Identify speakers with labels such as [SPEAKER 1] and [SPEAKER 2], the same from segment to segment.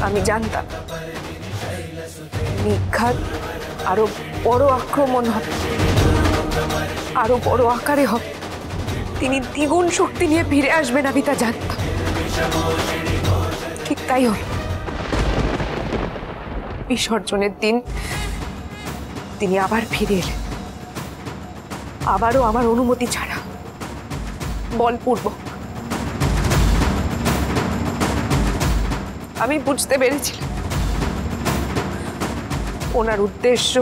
[SPEAKER 1] আমি জানতাম নিঘাত আরো বড় আক্রমণ হবে, আরো বড় আকারে হবে। তিনি দ্বিগুণ শক্তি নিয়ে ফিরে আসবেন, আমি তা জানতাম। ঠিক তাই হল। বিসর্জনের দিন তিনি আবার ফিরে এলেন, আবারও আমার অনুমতি ছাড়া, বলপূর্বক। আমি বুঝতে পেরেছিলাম ওনার উদ্দেশ্য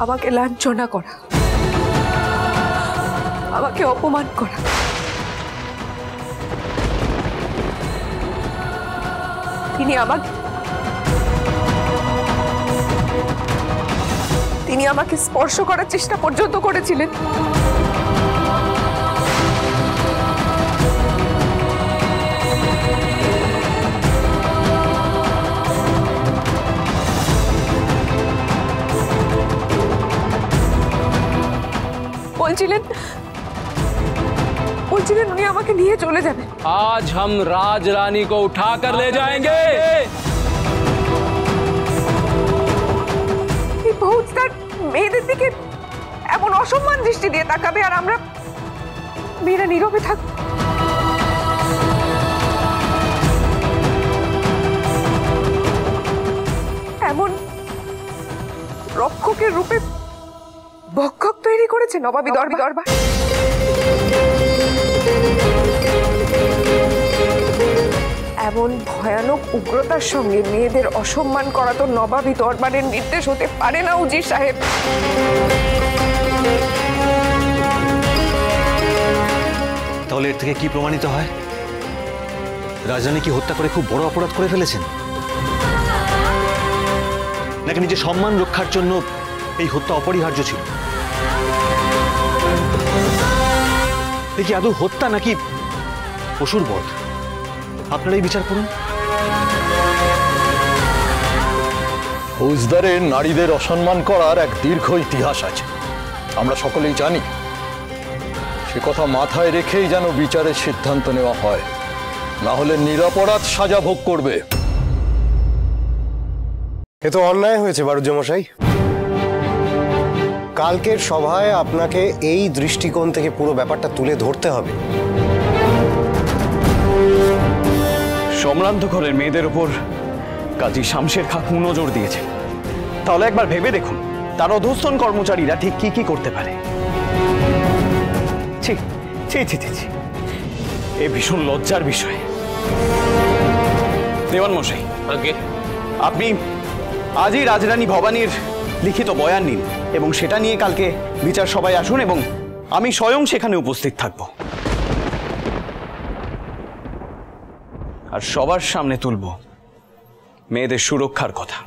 [SPEAKER 1] আমাকে লাঞ্ছনা করা, আমাকে অপমান করা। তিনি আমাকে স্পর্শ করার চেষ্টা পর্যন্ত করেছিলেন। বলছিলেন উনি আমাকে নিয়ে চলে যাবেন।
[SPEAKER 2] आज हम राज रानी को उठाकर ले जाएंगे।
[SPEAKER 1] ফৌজদার মেয়েদের দিকে এমন অসম্মান দৃষ্টি দিয়ে তাকাবে, আর আমরা মেয়েরা নীরবে থাকব। এমন রক্ষকের রূপে ভক্ষক তৈরি করেছে নবাবী দরবার। এমন ভয়ানক উগ্রতার সঙ্গে মেয়েদের অসম্মান করা তো নবাবী দরবারের নির্দেশ হতে পারে না উজির সাহেব।
[SPEAKER 3] তাহলে এর থেকে কি প্রমাণিত হয়? রাজরানী কি হত্যা করে খুব বড় অপরাধ করে ফেলেছেন, নাকি নিজের সম্মান রক্ষার জন্য এই হত্যা অপরিহার্য ছিল? দেখি আদৌ হত্যা নাকি পশুর বধ? আপনারাই বিচার করুন।
[SPEAKER 4] ফৌজদারের নারীদের অসম্মান করার এক দীর্ঘ ইতিহাস আছে, আমরা সকলেই জানি। সে কথা মাথায় রেখেই যেন বিচারের সিদ্ধান্ত নেওয়া হয়, না হলে নিরপরাধ সাজা ভোগ করবে।
[SPEAKER 5] এ তো অন্যায় হয়েছে বারুজ্জামশাই। কালকের সভায় আপনাকে এই দৃষ্টিকোণ থেকে পুরো ব্যাপারটা তুলে ধরতে হবে।
[SPEAKER 6] সম্ভ্রান্ত ঘরের মেয়েদের উপর কাজী শামশের খা নজর দিয়েছে। তাহলে একবার ভেবে দেখুন তার অধস্তন কর্মচারীরা ঠিক কি কি করতে পারে। ছি ছি ছি ছি, এ ভীষণ লজ্জার বিষয়। দেওয়ান মশাই, আপনি আজই রাজরানী ভবানীর লিখিত বয়ান নিন এবং সেটা নিয়ে কালকে বিচার সভায় আসুন, এবং আমি স্বয়ং সেখানে উপস্থিত থাকব। আর সবার সামনে তুলব মেয়েদের সুরক্ষার কথা।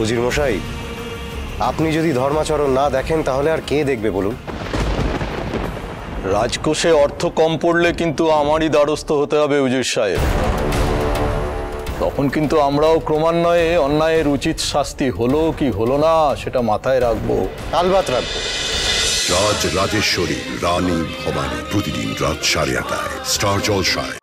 [SPEAKER 5] উজির মশাই, আপনি যদি ধর্মাচরণ না দেখেন তাহলে আর কে দেখবে বলুন?
[SPEAKER 4] রাজকোষে অর্থ কম পড়লে কিন্তু আমারই দ্বারস্থ হতে হবে উজির সাহেব। তখন কিন্তু আমরাও ক্রমান্বয়ে অন্যায়ের উচিত শাস্তি হলো কি হলো না সেটা মাথায় রাখবো।
[SPEAKER 5] আলবাত রাখবো।
[SPEAKER 7] রাজ রাজেশ্বরী রানী ভবানী, প্রতিদিন রাত 8:30টায় স্টার জলসায়।